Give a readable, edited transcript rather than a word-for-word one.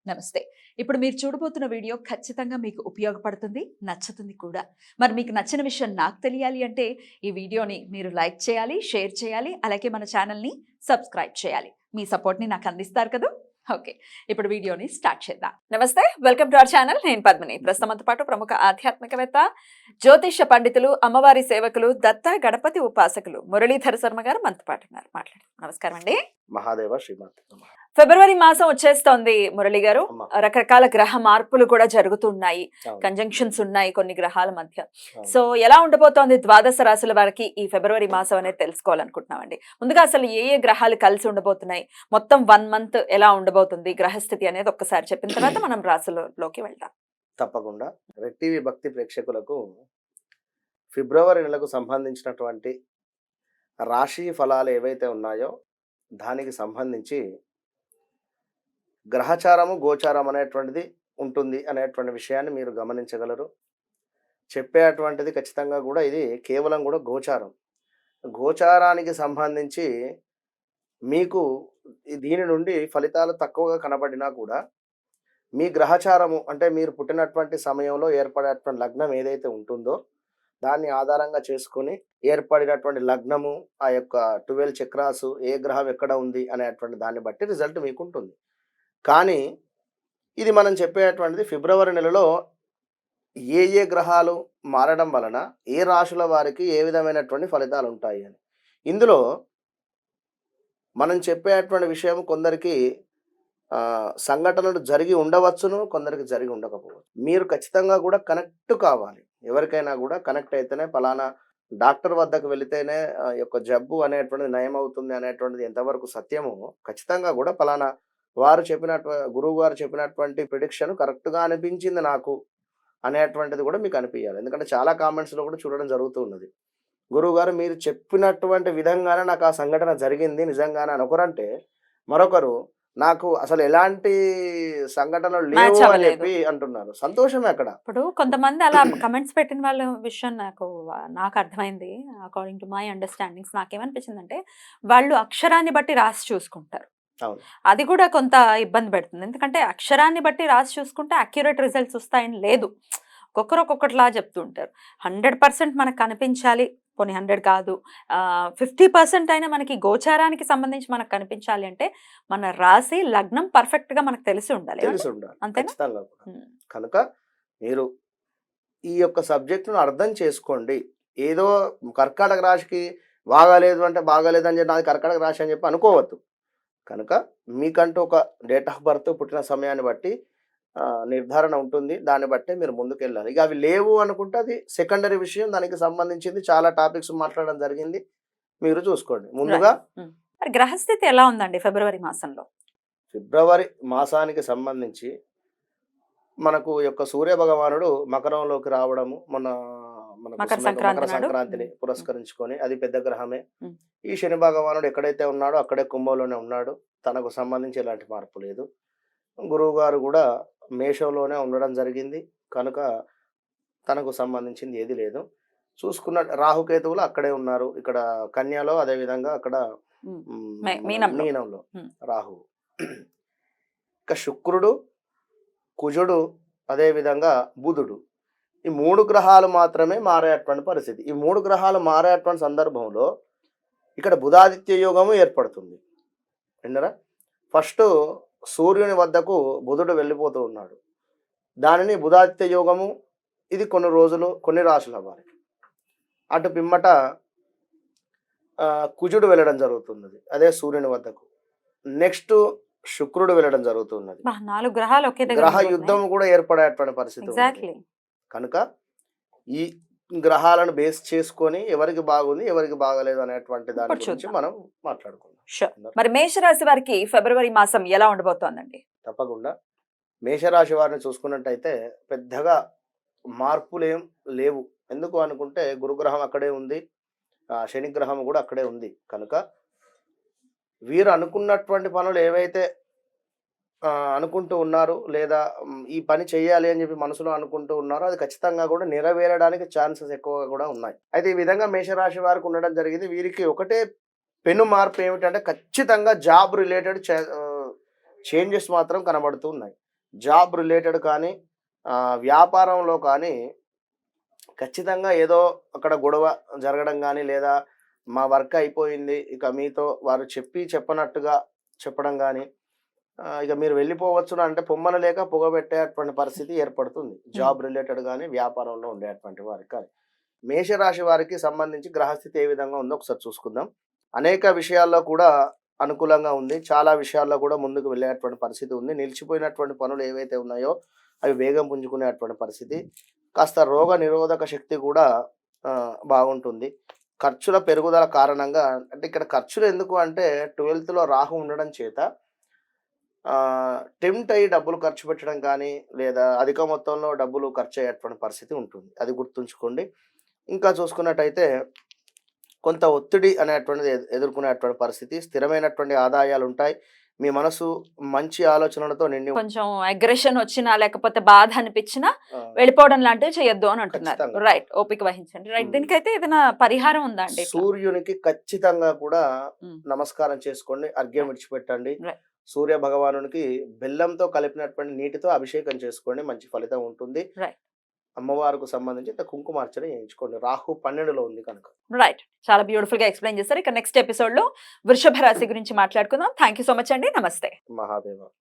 నమస్తే. ఇప్పుడు మీరు చూడబోతున్న వీడియో ఖచ్చితంగా మీకు ఉపయోగపడుతుంది, నచ్చుతుంది కూడా. మరి మీకు నచ్చిన విషయం నాకు తెలియాలి అంటే ఈ వీడియోని మీరు లైక్ చేయాలి, షేర్ చేయాలి, అలాగే మన ఛానల్‌ని సబ్స్క్రైబ్ చేయాలి. మీ సపోర్ట్‌ని నాకు అందిస్తారు కదూ! ఓకే. ఇప్పుడు వీడియోని స్టార్ట్ చేద్దాం. నమస్తే. Welcome to our channel. నేను పద్మిని. ప్రస్తుతంతో పాటు ప్రముఖ ఆధ్యాత్మికవేత్త, జ్యోతిష్య పండితులు, అమ్మవారి సేవకులు, దత్త గణపతి ఉపాసకులు మురళీధర శర్మ గారు మనతో పాటు ఉన్నారు. మాట్లాడండి. నమస్కారం అండి. మహాదేవ శ్రీమాత ఫిబ్రవరి మాసం వచ్చేస్తోంది మురళి గారు. అమ్మ. రకరకాల గ్రహ మార్పులు కూడా జరుగుతున్నాయి, అవును. కంజంక్షన్స్ ఉన్నాయి కొన్ని గ్రహాల మధ్య. అవును. సో ఎలా ఉండబోతోంది ద్వాదశ రాశుల వారికి ఈ ఫిబ్రవరి మాసం అనేది తెలుసుకోవాలనుకుంటున్నామండి. ముందుగా అసలు ఏ ఏ గ్రహాలు కలిసి ఉండబోతున్నాయి, మొత్తం 1 మంత్ ఎలా ఉండబోతుంది గ్రహస్థితి అనేది ఒక్కసారి చెప్పిన తర్వాత మనం రాశులలోకి వెళ్దాం. తప్పకుండా రెడ్ టీవీ భక్తి ప్రేక్షకులకు ఫిబ్రవరి నెలకు సంబంధించినటువంటి రాశి ఫలాలు ఏవైతే ఉన్నాయో దానికి సంబంధించి గ్రహచారము గోచారం అనేటువంటిది ఉంటుంది అనేటువంటి విషయాన్ని మీరు గమనించగలరు. చెప్పేటువంటిది ఖచ్చితంగా కూడా ఇది కేవలం కూడా గోచారం. గోచారానికి సంబంధించి మీకు దీని నుండి ఫలితాలు తక్కువగా కనబడినా కూడా మీ గ్రహచారము అంటే మీరు పుట్టినటువంటి సమయంలో ఏర్పడేటువంటి లగ్నం ఏదైతే ఉంటుందో దాన్ని ఆధారంగా చేసుకొని ఏర్పడినటువంటి లగ్నము, ఆ యొక్క 12 చక్రాసు, ఏ గ్రహం ఎక్కడ ఉంది అనేటువంటి దాన్ని బట్టి రిజల్ట్ మీకు ఉంటుంది. కానీ ఇది మనం చెప్పేటువంటిది ఫిబ్రవరి నెలలో ఏ ఏ గ్రహాలు మారడం వలన ఏ రాశుల వారికి ఏ విధమైనటువంటి ఫలితాలు ఉంటాయి అని. ఇందులో మనం చెప్పేటువంటి విషయం కొందరికి సంఘటనలు జరిగి ఉండవచ్చును, కొందరికి జరిగి ఉండకపోవచ్చు. మీరు ఖచ్చితంగా కూడా కనెక్ట్ కావాలి. ఎవరికైనా కూడా కనెక్ట్ అయితేనే ఫలానా డాక్టర్ వద్దకు వెళితేనే యొక్క జబ్బు అనేటువంటిది నయం అవుతుంది అనేటువంటిది ఎంతవరకు సత్యమో ఖచ్చితంగా కూడా ఫలానా వారు గురువు గారు చెప్పినటువంటి ప్రిడిక్షన్ కరెక్ట్గా అనిపించింది నాకు అనేటువంటిది కూడా మీకు అనిపించాలి. ఎందుకంటే చాలా కామెంట్స్లో కూడా చూడడం జరుగుతూ ఉన్నది. గురువు గారు మీరు చెప్పినటువంటి విధంగానే నాకు ఆ సంఘటన జరిగింది నిజంగానే అని ఒకరంటే, మరొకరు నాకు అసలు ఎలాంటి సంఘటనలు మ్యాచ్ లేవు అని అవ్వలేదు. చెప్పి అంటున్నారు. సంతోషమే అక్కడ. ఇప్పుడు కొంతమంది అలా కమెంట్స్ పెట్టిన వాళ్ళ విషయం నాకు అర్థమైంది. అకార్డింగ్ టు మై అండర్స్టాండింగ్స్ నాకేమనిపించిందంటే, వాళ్ళు అక్షరాన్ని బట్టి రాసి చూసుకుంటారు. అవును. అది కూడా కొంత ఇబ్బంది పెడుతుంది. ఎందుకంటే అక్షరాన్ని బట్టి రాసి చూసుకుంటే అక్యురేట్ రిజల్ట్స్ వస్తాయని లేదు. ఒక్కొక్కరు ఒక్కొక్కటిలా చెప్తూ ఉంటారు. 100% మనకు కనిపించాలి, పోనీ 100 కాదు, 50% అయినా మనకి గోచారానికి సంబంధించి మనకు కనిపించాలి అంటే మన రాశి లగ్నం పర్ఫెక్ట్ గా మనకు తెలిసి ఉండాలి. తెలిసి ఉండాలి అంతేనా? ఖచ్చితంగా కూడా. ఉమ్. కనుక మీరు ఈ యొక్క సబ్జెక్టును అర్థం చేసుకోండి. ఏదో కర్కాటక రాశికి బాగాలేదు అంటే బాగాలేదు అని చెప్పి నాది కర్కాటక రాశి అని చెప్పి అనుకోవద్దు. కనుక మీకంటూ ఒక డేట్ ఆఫ్ బర్త్, పుట్టిన సమయాన్ని బట్టి నిర్ధారణ ఉంటుంది. దాన్ని బట్టే మీరు ముందుకెళ్ళాలి. ఇక అవి లేవు అనుకుంటే అది సెకండరీ విషయం. దానికి సంబంధించింది చాలా టాపిక్స్ మాట్లాడడం జరిగింది. మీరు చూసుకోండి. ముందుగా మరి గ్రహస్థితి ఎలా ఉందండి ఫిబ్రవరి మాసంలో? ఫిబ్రవరి మాసానికి సంబంధించి మనకు యొక్క సూర్య భగవానుడు మకరంలోకి రావడము మనకు మకర మకర సంక్రాంతి నాడు. సంక్రాంతిని పురస్కరించుకొని అది పెద్ద గ్రహమే. ఉమ్. ఈ శని భగవానుడు ఎక్కడైతే ఉన్నాడో అక్కడే కుంభంలోనే ఉన్నాడు. తనకు సంబంధించి ఎలాంటి మార్పు లేదు. గురువు గారు కూడా మేషంలోనే ఉండడం జరిగింది. కనుక తనకు సంబంధించింది ఏది లేదు. చూసుకున్న రాహుకేతువులు అక్కడే ఉన్నారు. ఇక్కడ కన్యలో, అదేవిధంగా అక్కడ ఉమ్. మన మీనంలో. మీనంలో ఉమ్. రాహువు. ఇక శుక్రుడు, కుజుడు, అదేవిధంగా బుధుడు, ఈ 3 గ్రహాలు మాత్రమే మారేటువంటి పరిస్థితి. ఈ 3 గ్రహాలు మారేటువంటి సందర్భంలో ఇక్కడ బుధాదిత్య యోగము ఏర్పడుతుంది. విన్నరా? ఫస్ట్ సూర్యుని వద్దకు బుధుడు వెళ్ళిపోతూ ఉన్నాడు. దానిని బుధాదిత్య యోగము. ఇది కొన్ని రోజులు కొన్ని రాశుల వారికి. అటు పిమ్మట కుజుడు వెళ్ళడం జరుగుతున్నది, అదే సూర్యుని వద్దకు. నెక్స్ట్ శుక్రుడు వెళ్ళడం జరుగుతున్నది. 4 గ్రహాలు ఒకే దగ్గర గ్రహ ఉండిపోతున్నాయి. యుద్ధం కూడా ఏర్పడేటువంటి పరిస్థితి ఉన్నది. ఎగ్జాక్ట్లీ. కనుక ఈ గ్రహాలను బేస్ చేసుకొని ఎవరికి బాగుంది ఎవరికి బాగలేదు అనేటువంటి దాని ఇప్పుడు గురించి చూద్దాం. మనం మాట్లాడుకుందాం. షూర్. మరి మేషరాశి వారికి ఫిబ్రవరి మాసం ఎలా ఉండబోతోందండి? తప్పకుండా మేషరాశి వారిని చూసుకున్నట్టయితే పెద్దగా మార్పులు ఏం లేవు. ఎందుకు అనుకుంటే గురుగ్రహం అక్కడే ఉంది, శని గ్రహం కూడా అక్కడే ఉంది. కనుక వీరు అనుకున్నటువంటి పనులు ఏవైతే అనుకుంటూ ఉన్నారు, లేదా ఈ పని చేయాలి అని చెప్పి మనసులో అనుకుంటూ ఉన్నారో అది ఖచ్చితంగా కూడా నెరవేరడానికి ఛాన్సెస్ ఎక్కువగా కూడా ఉన్నాయి. అయితే ఈ విధంగా మేషరాశి వారికి ఉండడం జరిగింది. వీరికి ఒకటే పెను మార్పు ఏమిటంటే ఖచ్చితంగా జాబ్ రిలేటెడ్ చేంజెస్ మాత్రం కనబడుతూ ఉన్నాయి. జాబ్ రిలేటెడ్ కానీ వ్యాపారంలో కానీ ఖచ్చితంగా ఏదో అక్కడ గొడవ జరగడం కానీ, లేదా మా వర్క్ అయిపోయింది ఇక మీతో వారు చెప్పనట్టుగా చెప్పడం కానీ, ఇక మీరు వెళ్ళిపోవచ్చును అంటే పొమ్మన లేక పొగబెట్టేటువంటి పరిస్థితి ఏర్పడుతుంది. జాబ్ రిలేటెడ్ గాని, వ్యాపారంలో ఉండేటువంటి వారికి కానీ. మేషరాశి వారికి సంబంధించి గ్రహస్థితి ఏ విధంగా ఉందో ఒకసారి చూసుకుందాం. అనేక విషయాల్లో కూడా అనుకూలంగా ఉంది. చాలా విషయాల్లో కూడా ముందుకు వెళ్ళేటువంటి పరిస్థితి ఉంది. నిలిచిపోయినటువంటి పనులు ఏవైతే ఉన్నాయో అవి వేగం పుంజుకునేటువంటి పరిస్థితి. కాస్త రోగ నిరోధక శక్తి కూడా బాగుంటుంది. ఖర్చుల పెరుగుదల కారణంగా, అంటే ఇక్కడ ఖర్చులు ఎందుకు అంటే 12థ్ రాహు ఉండడం చేత టెంప్ట్ అయ్యి డబ్బులు ఖర్చు పెట్టడం కానీ, లేదా అధిక మొత్తంలో డబ్బులు ఖర్చు అయ్యేటువంటి పరిస్థితి ఉంటుంది. అది గుర్తుంచుకోండి. ఇంకా చూసుకున్నట్టయితే కొంత ఒత్తిడి అనేటువంటిది ఎదుర్కొనేటువంటి పరిస్థితి. స్థిరమైనటువంటి ఆదాయాలు ఉంటాయి. మీ మనసు మంచి ఆలోచనలతో నిండి కొంచెం అగ్రెషన్ వచ్చినా లేకపోతే బాధ అనిపించినా వెళ్ళిపోవడం లాంటివి చేయొద్దు అని అంటున్నారు. ఖచ్చితంగా. రైట్, ఓపిక వహించండి. రైట్, దీనికైతే ఏదైనా పరిహారం ఉందా అండి ఇట్లా? సూర్యునికి ఖచ్చితంగా కూడా ఉమ్. నమస్కారం చేసుకోండి. అర్ఘ్యం విడిచిపెట్టండి. Right. సూర్య భగవానునికి బెల్లంతో కలిపినటువంటి నీటితో అభిషేకం చేసుకోండి. మంచి ఫలితం ఉంటుంది. Right. అమ్మవారికి సంబంధించి ఇంత కుంకుమార్చన చేయించుకోండి. రాహు 12లో ఉంది కనుక. రైట్, చాలా బ్యూటిఫుల్ గా ఎక్స్ప్లెయిన్ చేస్తారు. ఇక నెక్స్ట్ ఎపిసోడ్ లో వృషభ రాశి గురించి మాట్లాడుకుందాం. థ్యాంక్ యూ సో మచ్ అండి. నమస్తే. మహాదేవ.